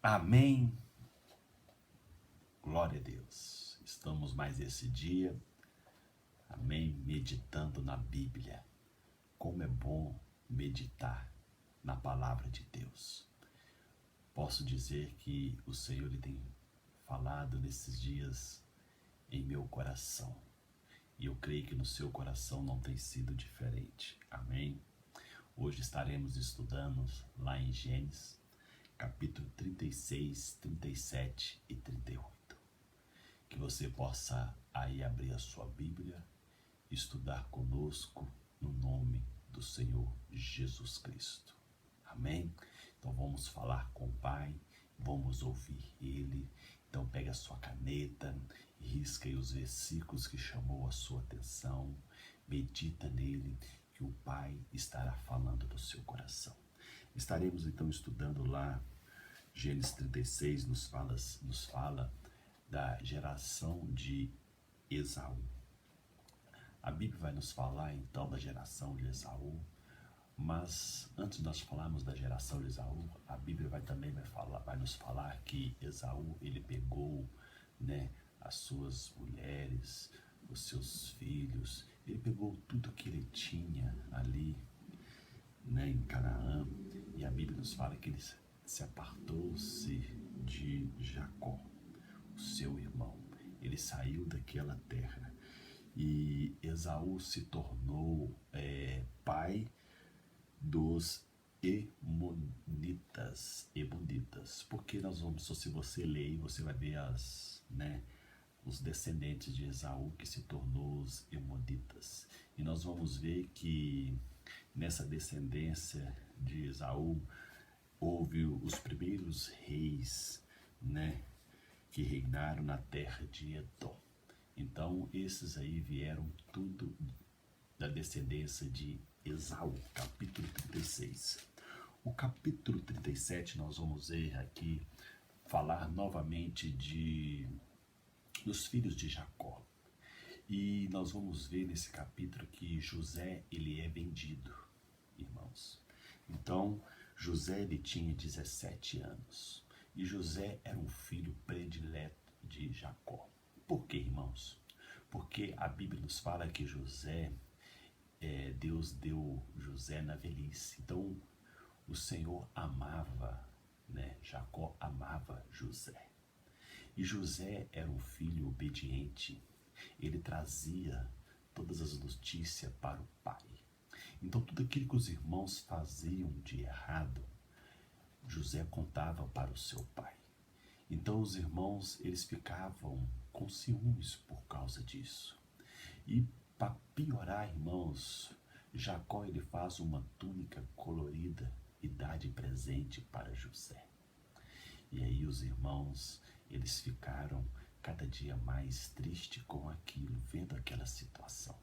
Amém. Glória a Deus. Estamos mais esse dia, amém, meditando na Bíblia. Como é bom meditar na palavra de Deus. Posso dizer que o Senhor ele tem falado nesses dias em meu coração. E eu creio que no seu coração não tem sido diferente. Amém. Hoje estaremos estudando lá em Gênesis, capítulo 36, 37 e 38. Que você possa aí abrir a sua Bíblia e estudar conosco no nome do Senhor Jesus Cristo. Amém? Então vamos falar com o Pai, vamos ouvir Ele. Então pega a sua caneta, risca aí os versículos que chamou a sua atenção, medita nele, que o Pai estará falando do seu coração. Estaremos então estudando lá, Gênesis 36 nos fala da geração de Esaú. A Bíblia vai nos falar então da geração de Esaú, mas antes de nós falarmos da geração de Esaú, a Bíblia vai nos falar que Esaú ele pegou, as suas mulheres, os seus filhos, ele pegou tudo que ele tinha ali, em Canaã, e a Bíblia nos fala que ele se apartou-se de Jacó, o seu irmão. Ele saiu daquela terra e Esaú se tornou pai dos Emonitas, porque nós vamos, se você ler, você vai ver os descendentes de Esaú que se tornou os Emonitas. E nós vamos ver que nessa descendência de Esaú houve os primeiros reis, que reinaram na terra de Edom. Então esses aí vieram tudo da descendência de Esaú, capítulo 36. O capítulo 37 nós vamos ver aqui falar novamente dos filhos de Jacó. E nós vamos ver nesse capítulo que José ele é vendido, irmãos. Então José ele tinha 17 anos e José era um filho predileto de Jacó. Por quê, irmãos? Porque a Bíblia nos fala que Deus deu José na velhice. Então o Senhor amava, Jacó amava José. E José era um filho obediente. Ele trazia todas as notícias para o pai. Então tudo aquilo que os irmãos faziam de errado, José contava para o seu pai. Então os irmãos eles ficavam com ciúmes por causa disso. E para piorar, irmãos, Jacó ele faz uma túnica colorida e dá de presente para José. E aí os irmãos eles ficaram cada dia mais tristes com aquilo, vendo aquela situação.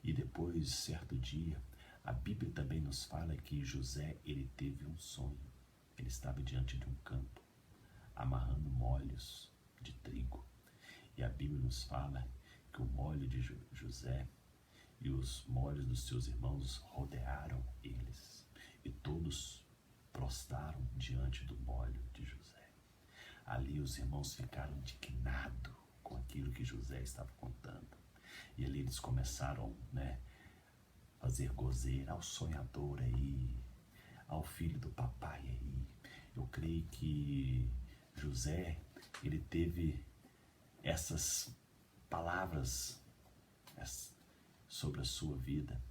E depois, certo dia, a Bíblia também nos fala que José ele teve um sonho. Ele estava diante de um campo, amarrando molhos de trigo. E a Bíblia nos fala que o molho de José e os molhos dos seus irmãos rodearam eles. E todos prostraram diante do molho de José. Ali os irmãos ficaram indignados com aquilo que José estava contando. E ali eles começaram, fazer gozeira ao sonhador aí, ao filho do papai aí. Eu creio que José, ele teve essas palavras sobre a sua vida.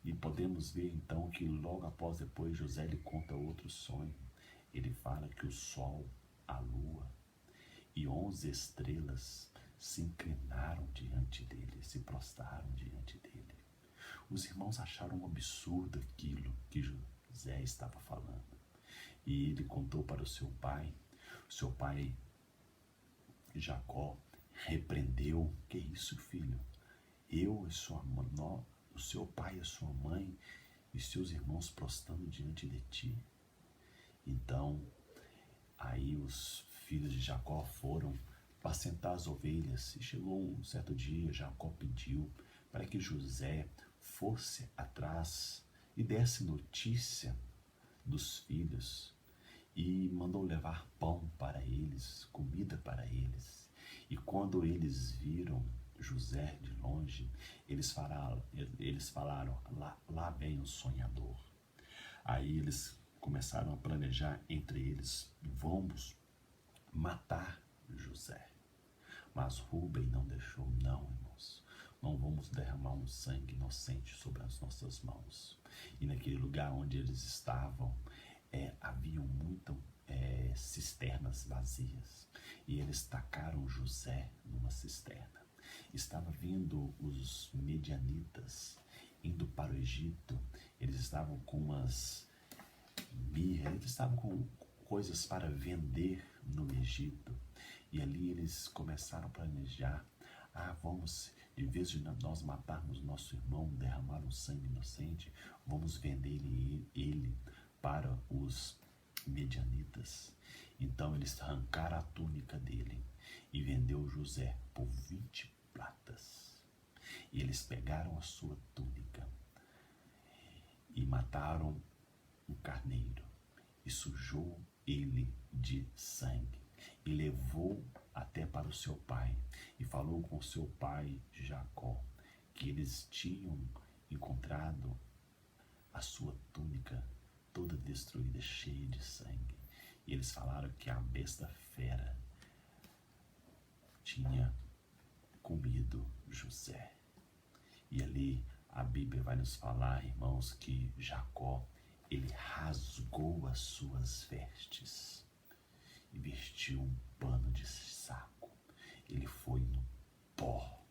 E podemos ver então que logo após depois José ele conta outro sonho. Ele fala que o sol, a lua e 11 estrelas se inclinaram diante dele, se prostraram diante dele. Os irmãos acharam um absurdo aquilo que José estava falando. E ele contou para o seu pai. O seu pai, Jacó, repreendeu. Que isso, filho? Eu e sua mãe, o seu pai e a sua mãe e seus irmãos prostrando diante de ti. Então, aí os filhos de Jacó foram apacentar as ovelhas. E chegou um certo dia, Jacó pediu para que José fosse atrás e desse notícia dos filhos. E mandou levar pão para eles, comida para eles. E quando eles viram José de longe, eles falaram lá vem o sonhador. Aí eles começaram a planejar entre eles, vamos matar José. Mas Rúben não deixou, não, irmãos. Não vamos derramar um sangue inocente sobre as nossas mãos. E naquele lugar onde eles estavam, haviam muitas cisternas vazias. E eles tacaram José numa cisterna. Estava vindo os medianitas, indo para o Egito. Eles estavam com umas mirra, eles estavam com coisas para vender no Egito. E ali eles começaram a planejar, vamos, em vez de nós matarmos nosso irmão, derramar um sangue inocente, vamos vender ele para os medianitas. Então eles arrancaram a túnica dele e vendeu José por 20 pratas. E eles pegaram a sua túnica e mataram um carneiro e sujou ele de sangue e levou até para o seu pai e falou com seu pai Jacó que eles tinham encontrado a sua túnica toda destruída, cheia de sangue. E eles falaram que a besta fera tinha comido José. E ali a Bíblia vai nos falar, irmãos, que Jacó, ele rasgou as suas vestes e vestiu um pano de saco. Ele foi no pó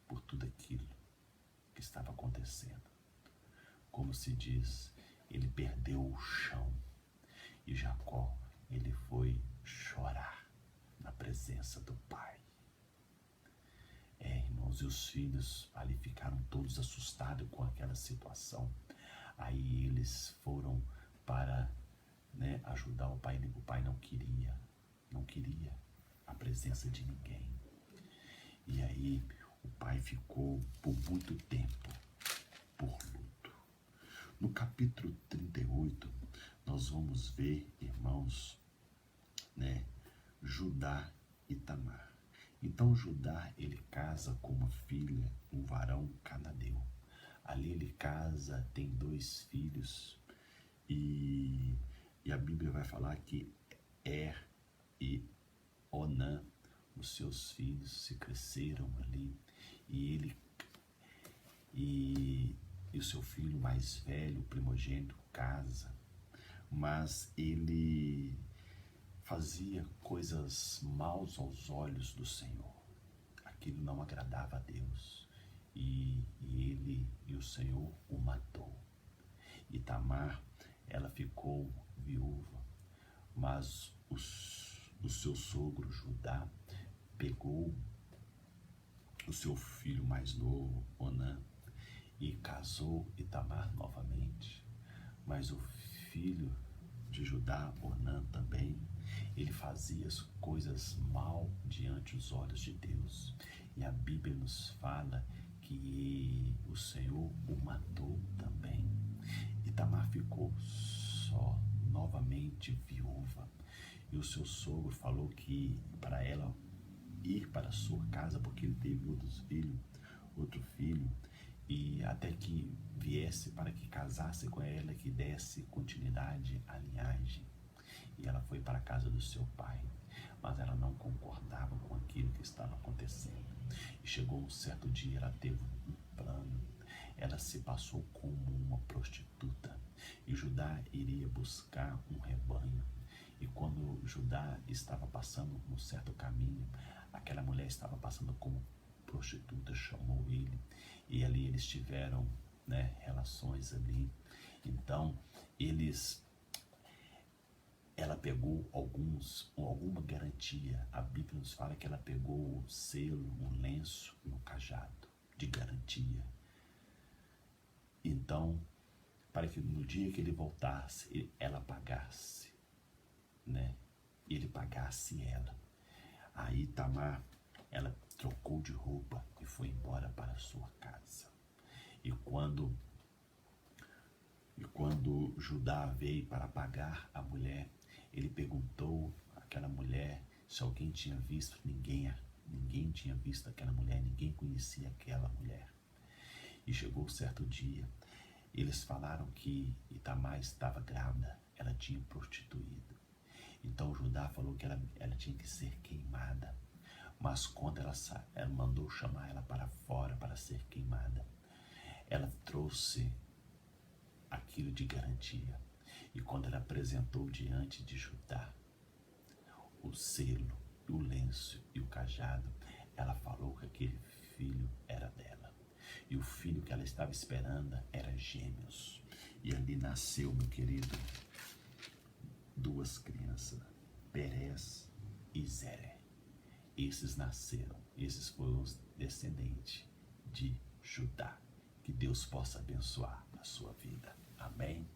por tudo aquilo que estava acontecendo. Como se diz, ele perdeu o chão. E Jacó, ele foi chorar na presença do pai. Irmãos, e os filhos ali ficaram todos assustados com aquela situação. Aí eles foram para ajudar o pai. O pai não queria a presença de ninguém. E aí o pai ficou por muito tempo por luto. No capítulo 38, nós vamos ver, irmãos, Judá e Tamar. Então Judá, ele casa com uma filha, um varão cananeu. Ali ele casa, tem 2 filhos, e a Bíblia vai falar que e Onã, os seus filhos, se cresceram ali, e o seu filho mais velho, primogênito, casa, mas ele fazia coisas maus aos olhos do Senhor. Aquilo não agradava a Deus. E o Senhor o matou. E Tamar, ela ficou viúva, mas o seu sogro Judá pegou o seu filho mais novo, Onã, e casou Tamar novamente. Mas o filho de Judá, Onã, também, ele fazia as coisas mal diante dos olhos de Deus. E a Bíblia nos fala que o Senhor o matou também. E Tamar ficou só, novamente viúva. E o seu sogro falou que para ela ir para a sua casa, porque ele teve outro filho, e até que viesse para que casasse com ela, que desse continuidade à linhagem. E ela foi para a casa do seu pai, mas ela não concordava com aquilo que estava acontecendo. E chegou um certo dia, ela teve um plano. Ela se passou como uma prostituta, e Judá iria buscar um rebanho. E quando Judá estava passando um certo caminho, aquela mulher estava passando como prostituta, chamou ele, e ali eles tiveram relações ali. Então ela pegou alguma garantia. A Bíblia nos fala que ela pegou o selo, um lenço e um cajado de garantia. Então, para que no dia que ele voltasse, ela pagasse, ele pagasse ela. Aí Tamar, ela trocou de roupa e foi embora para a sua casa. E quando Judá veio para pagar a mulher, ele perguntou àquela mulher se alguém tinha visto. Ninguém tinha visto aquela mulher, ninguém conhecia aquela mulher. E chegou certo dia, eles falaram que Itamar estava grávida, ela tinha prostituído. Então Judá falou que ela tinha que ser queimada. Mas quando ela mandou chamar ela para fora para ser queimada, ela trouxe aquilo de garantia. E quando ela apresentou diante de Judá o selo, o lenço e o cajado, ela falou que aquele filho era dela. E o filho que ela estava esperando era gêmeos. E ali nasceu, meu querido, duas crianças, Perez e Zeré. Esses nasceram, esses foram os descendentes de Judá. Que Deus possa abençoar a sua vida. Amém?